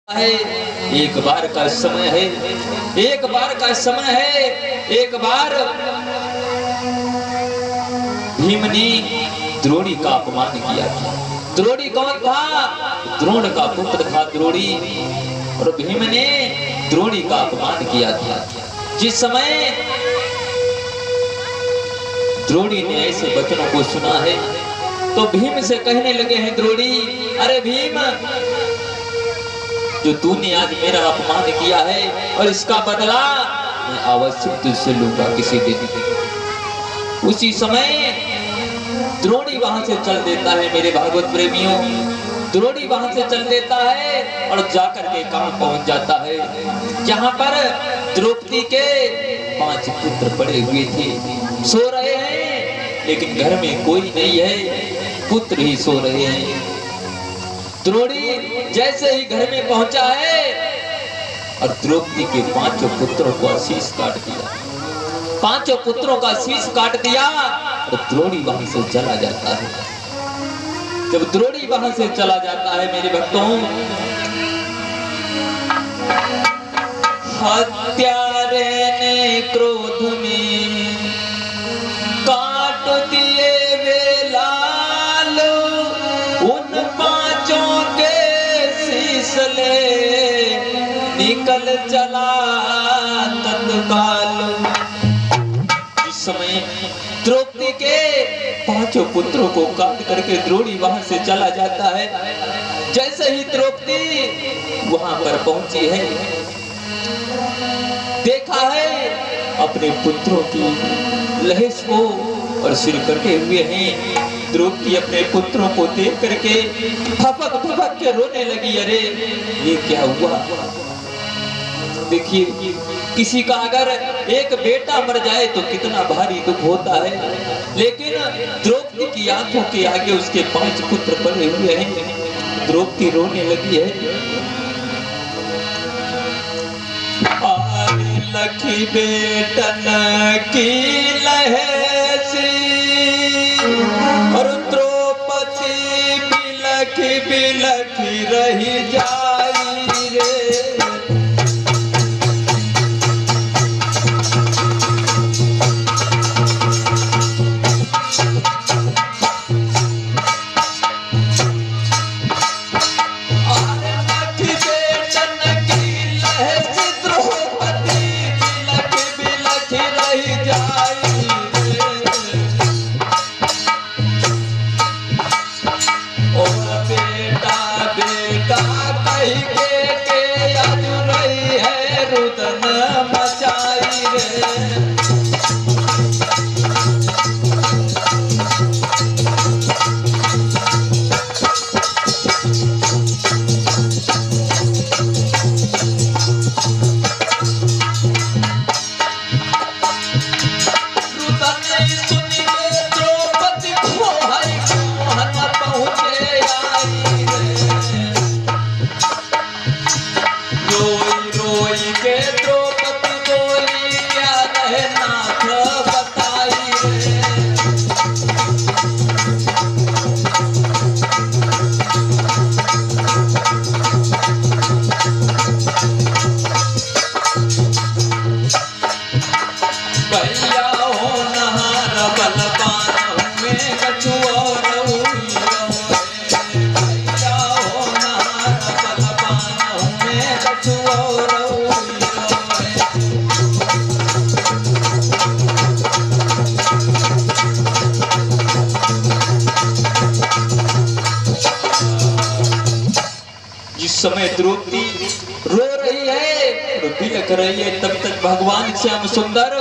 है। एक बार का समय है, एक बार का समय है। एक बार भीम ने द्रोणी का अपमान किया था। द्रोणी कौन था? द्रोण का पुत्र था द्रोणी। और भीम ने द्रोणी का अपमान किया था। जिस समय द्रोणी ने ऐसे वचनों को सुना है तो भीम से कहने लगे हैं द्रोणी, अरे भीम, जो तूने आज मेरा अपमान किया है और इसका बदला मैं अवश्य तुझसे लूंगा किसी दिन। उसी समय द्रोणी वहां से चल देता है। मेरे भागवत प्रेमियों, द्रोणी वहां से चल देता है और जाकर के कहां पहुंच जाता है, जहां पर द्रौपदी के 5 पुत्र पड़े हुए थे, सो रहे हैं, लेकिन घर में कोई नहीं है, पुत्र ही सो रहे हैं। द्रोणी जैसे ही घर में पहुंचा है और द्रौपदी के 5 पुत्रों को शीश काट दिया, 5 पुत्रों का शीश काट दिया और द्रोणी वहां से चला जाता है। जब द्रोणी वहां से चला जाता है मेरे भक्तों, हत्यारे ने क्रोध में काट दिए वे लाल, उन 5 के शीश ले निकल चला तत्काल। इस समय द्रौपदी के 5 पुत्रों को काट करके द्रोणी वहां से चला जाता है। जैसे ही द्रौपदी वहां पर पहुंची है, देखा है अपने पुत्रों की लहेश को और सिर कटे हुए हैं। द्रौपदी अपने पुत्रों को देख करके फपक फपक के रोने लगी। अरे ये क्या हुआ? देखिए, किसी का अगर एक बेटा मर जाए तो कितना भारी दुख होता है, लेकिन द्रौपदी की आंखों के आगे उसके 5 पुत्र पड़े हुए हैं। द्रौपदी रोने लगी है। लखी बेटन की लहेसी और द्रौपदी बिलखी बिलखी रही जाई रे। समय द्रौपदी रो रही है, बिलख रही है, तब तक भगवान श्याम सुंदर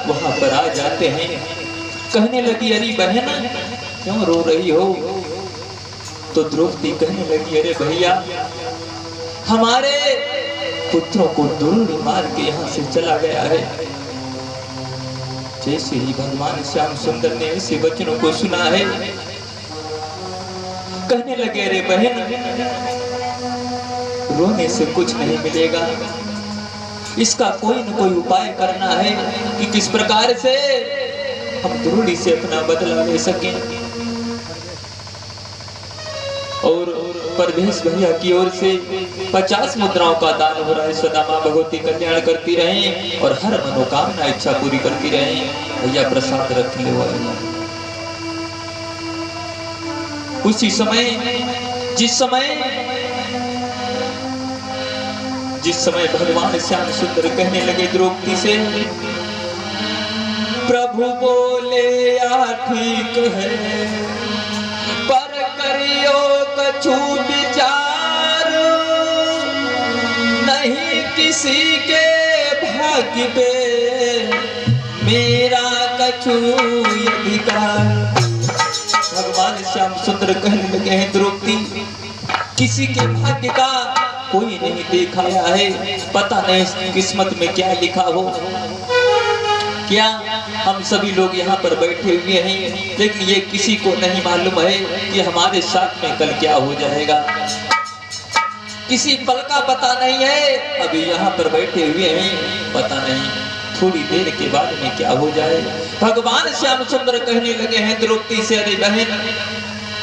वहां पर आ जाते हैं। कहने लगी, अरे बहन क्यों रो रही हो? तो द्रौपदी कहने लगी, अरे भैया, हमारे पुत्रों को द्रोणी मार के यहाँ से चला गया है। जैसे ही भगवान श्याम सुंदर ने ऐसे वचनों को सुना है, कहने लगे, अरे बहन, रोने से कुछ नहीं मिलेगा, इसका कोई न कोई उपाय करना है कि किस प्रकार से हम द्रोणी से अपना बदला ले सकें। और परवेश भैया की ओर से 50 मुद्राओं का दान हो रहा है। सदा माँ भगवती कल्याण करती रहे और हर मनोकामना इच्छा पूरी करती रहे। भैया प्रसाद रख ले। उसी समय जिस समय भगवान श्याम सुंदर कहने लगे द्रौपदी से, प्रभु बोले या ठीक है, पर करियो कछु विचार, नहीं किसी के भाग्य पे मेरा कछु अधिकार। भगवान श्याम सुंदर कहने लगे हैं द्रौपदी, किसी के भाग्य का कोई नहीं दिखाया है, पता नहीं किस्मत में क्या लिखा हो। क्या हम सभी लोग यहाँ पर बैठे हुए हैं, लेकिन ये किसी को नहीं मालूम है कि हमारे साथ में कल क्या हो जाएगा। किसी पल का पता नहीं है। अभी यहाँ पर बैठे हुए हैं, पता नहीं थोड़ी देर के बाद में क्या हो जाए। भगवान श्याम सुंदर कहने लगे हैं द्रौपदी से, अरे बहन,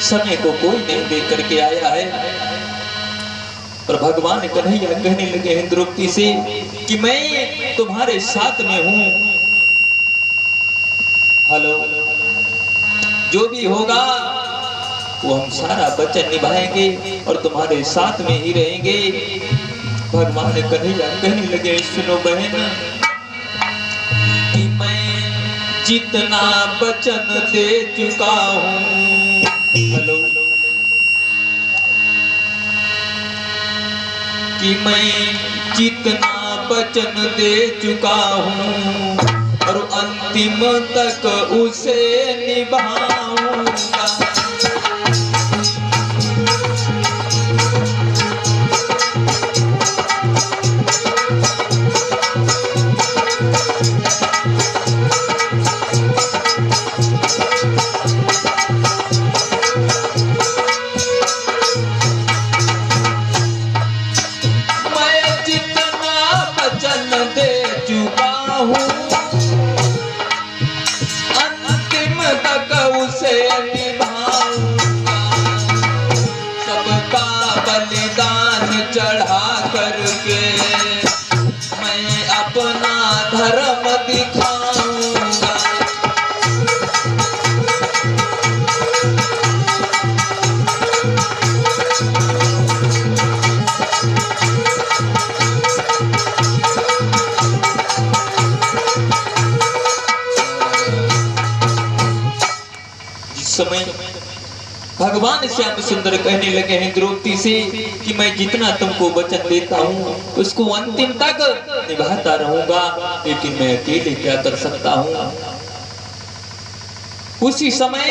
समय को कोई नहीं देख करके आया है। और भगवान कन्हैया कहने लगे हैं द्रौपदी से कि मैं तुम्हारे साथ में हूं। हेलो, जो भी होगा वो हम सारा वचन निभाएंगे और तुम्हारे साथ में ही रहेंगे। भगवान कन्हैया कहने लगे, सुनो बहन, कि मैं जितना वचन दे चुका हूं, हेलो, कि मैं जितना वचन दे चुका हूँ और अंतिम तक उसे निभाऊंगा। चढ़ा करके मैं अपना धर्म दिखाऊंगा। जिस समय भगवान श्याम सुंदर कहने लगे हैं द्रौपदी से कि मैं जितना तुमको वचन देता हूँ उसको अंतिम तक निभाता रहूंगा, लेकिन मैं अकेले क्या कर सकता हूँ। उसी समय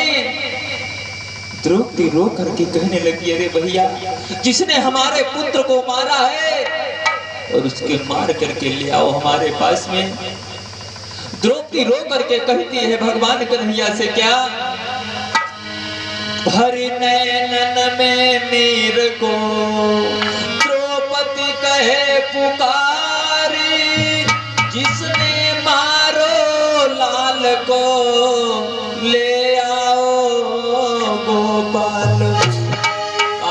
द्रौपदी रो करके कहने लगी, अरे भैया, जिसने हमारे पुत्र को मारा है और उसके मार करके ले आओ हमारे पास में। द्रौपदी रो करके कहती है भगवान कन्हैया से, क्या भरी नैनन में नीर को द्रौपदी कहे पुकारी, जिसने मारो लाल को ले आओ गोपाल।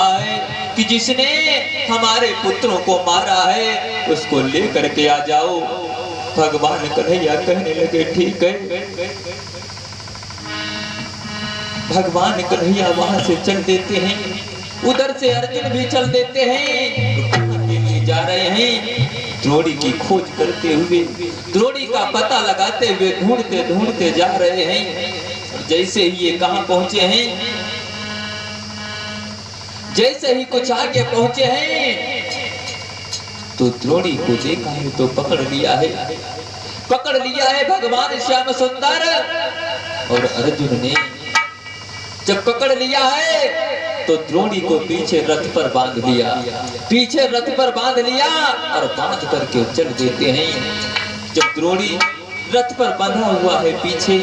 आए कि जिसने हमारे पुत्रों को मारा है उसको ले करके आ जाओ। भगवान कन्हैया कहने लगे, ठीक है। भगवान कन्हैया वहां से चल देते हैं, उधर से अर्जुन भी चल देते हैं, जा रहे हैं द्रोणी की खोज करते हुए, द्रोणी का पता लगाते हुए ढूंढते ढूंढते जा रहे हैं। जैसे ही ये कहां पहुंचे हैं, जैसे ही कुछ आगे पहुंचे हैं तो द्रोणी को देखा है तो पकड़ लिया है भगवान श्याम सुंदर। और अर्जुन ने जब पकड़ लिया है तो द्रोणी को पीछे रथ पर बांध लिया, और बांध करके चल देते हैं। जब द्रोणी रथ पर बंधा हुआ है पीछे,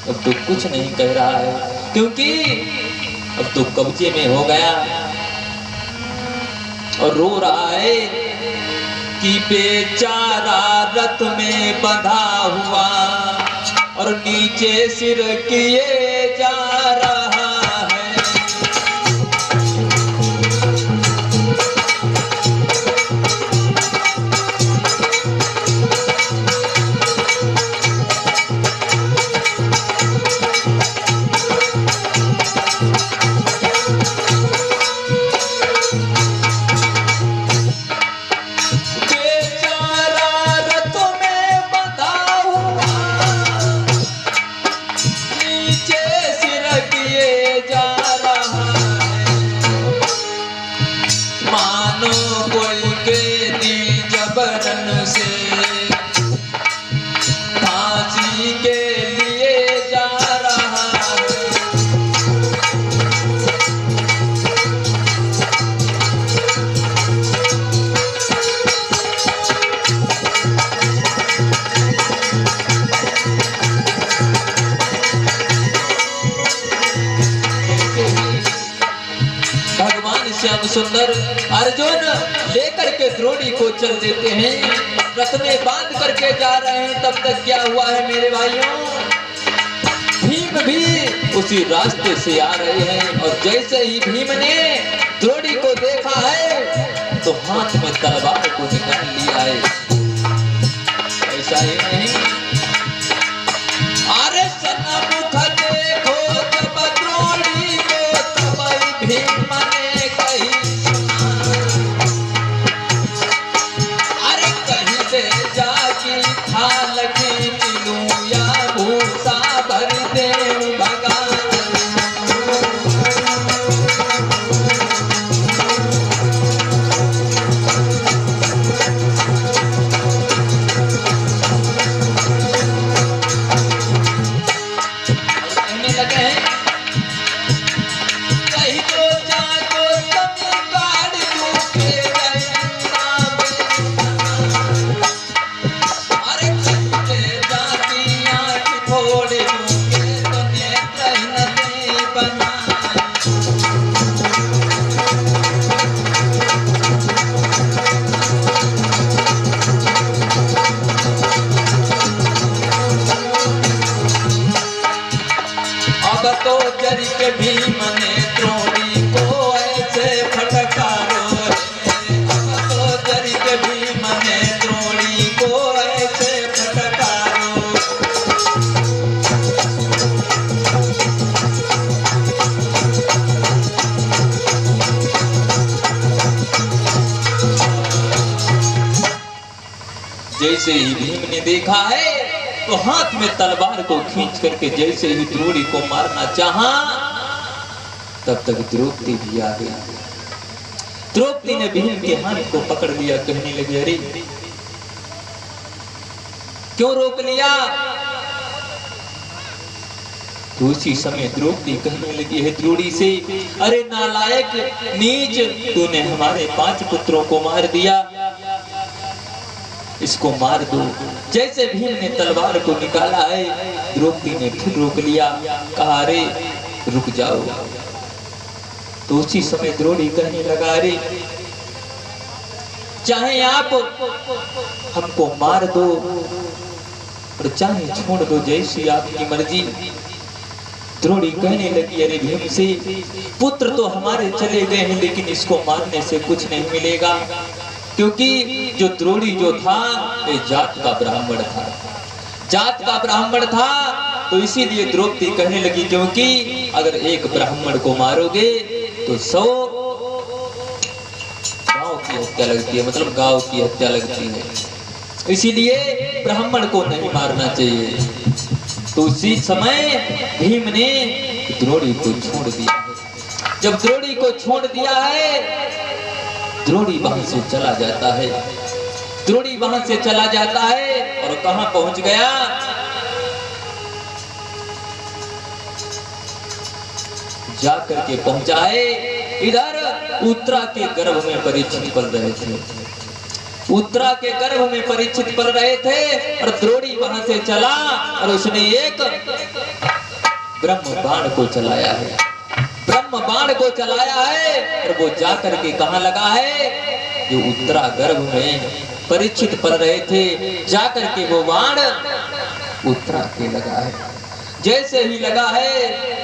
अब तो कुछ नहीं कह रहा है, क्योंकि अब तो कब्जे में हो गया और रो रहा है कि बेचारा रथ में बंधा हुआ और नीचे सिर किए जा रहा है। कोई के दी जबरन से फांसी के लिए जा रहा है। भगवान श्याम सुंदर अर्जुन लेकर के द्रोणी को चल देते हैं, रथ में बांध करके जा रहे हैं। तब तक क्या हुआ है मेरे भाइयों, भीम भी उसी रास्ते से आ रहे हैं और जैसे ही भीम ने द्रोणी को देखा है तो हाथ में तलवार को निकाल लिया है। ऐसा ही नहीं, अरे सनमुख देखो जब द्रोणी को तब भीम ने कही जाकी थाल खींच लूं या भूसा भर दे भगवान। कहने लगे हैं कहीं तो जाको तभी काट लूं के तो जरी के भीम ने द्रोणी को ऐसे फटकारो है। अब तो जरी के भीम ने द्रोणी को ऐसे फटकारो। जैसे ही भीम ने देखा है तो हाथ में तलवार को खींच करके जैसे ही द्रोणी को मारना चाहा तब तक द्रौपदी भी आ गई। द्रौपदी ने भीम के हाथ को पकड़ लिया, कहने लगी अरे क्यों रोक लिया। तो उसी समय द्रौपदी कहने लगी है द्रोणी से, अरे नालायक नीच, तूने हमारे 5 पुत्रों को मार दिया, इसको मार दो। जैसे भीम ने तलवार को निकाला है द्रौपदी ने फिर रोक लिया, कहा अरे रुक जाओ। तो उसी समय द्रोणी कहने लगा अरे चाहे आप हमको मार दो और चाहे छोड़ दो, जैसी आपकी मर्जी। द्रोणी कहने लगी अरे भीम से, पुत्र तो हमारे चले गए हैं लेकिन इसको मारने से कुछ नहीं मिलेगा, क्योंकि जो द्रोणी जो था ये जात का ब्राह्मण था, जात का ब्राह्मण था। तो इसीलिए द्रौपदी कहने लगी क्योंकि अगर एक ब्राह्मण को मारोगे तो 100 गांव की हत्या लगती है, मतलब गांव की हत्या लगती है, इसीलिए ब्राह्मण को नहीं मारना चाहिए। तो उसी समय भीम ने द्रोणी को छोड़ दिया है। जब द्रोणी को छोड़ दिया है द्रोणी वहां से चला जाता है, द्रोणी वहां से चला जाता है और कहां पहुंच गया, जाकर के पहुंचा है इधर उत्तरा के गर्भ में परीक्षित पल रहे थे, उत्तरा के गर्भ में परीक्षित पल रहे थे और द्रोणी वहां से चला और उसने एक ब्रह्म बाण को चलाया है, ब्रह्म बाण को चलाया है और वो जाकर के कहां लगा है, जो उत्तरा गर्भ में परीक्षित पल रहे थे, जाकर के वो बाण उत्तरा के लगा है। जैसे ही लगा है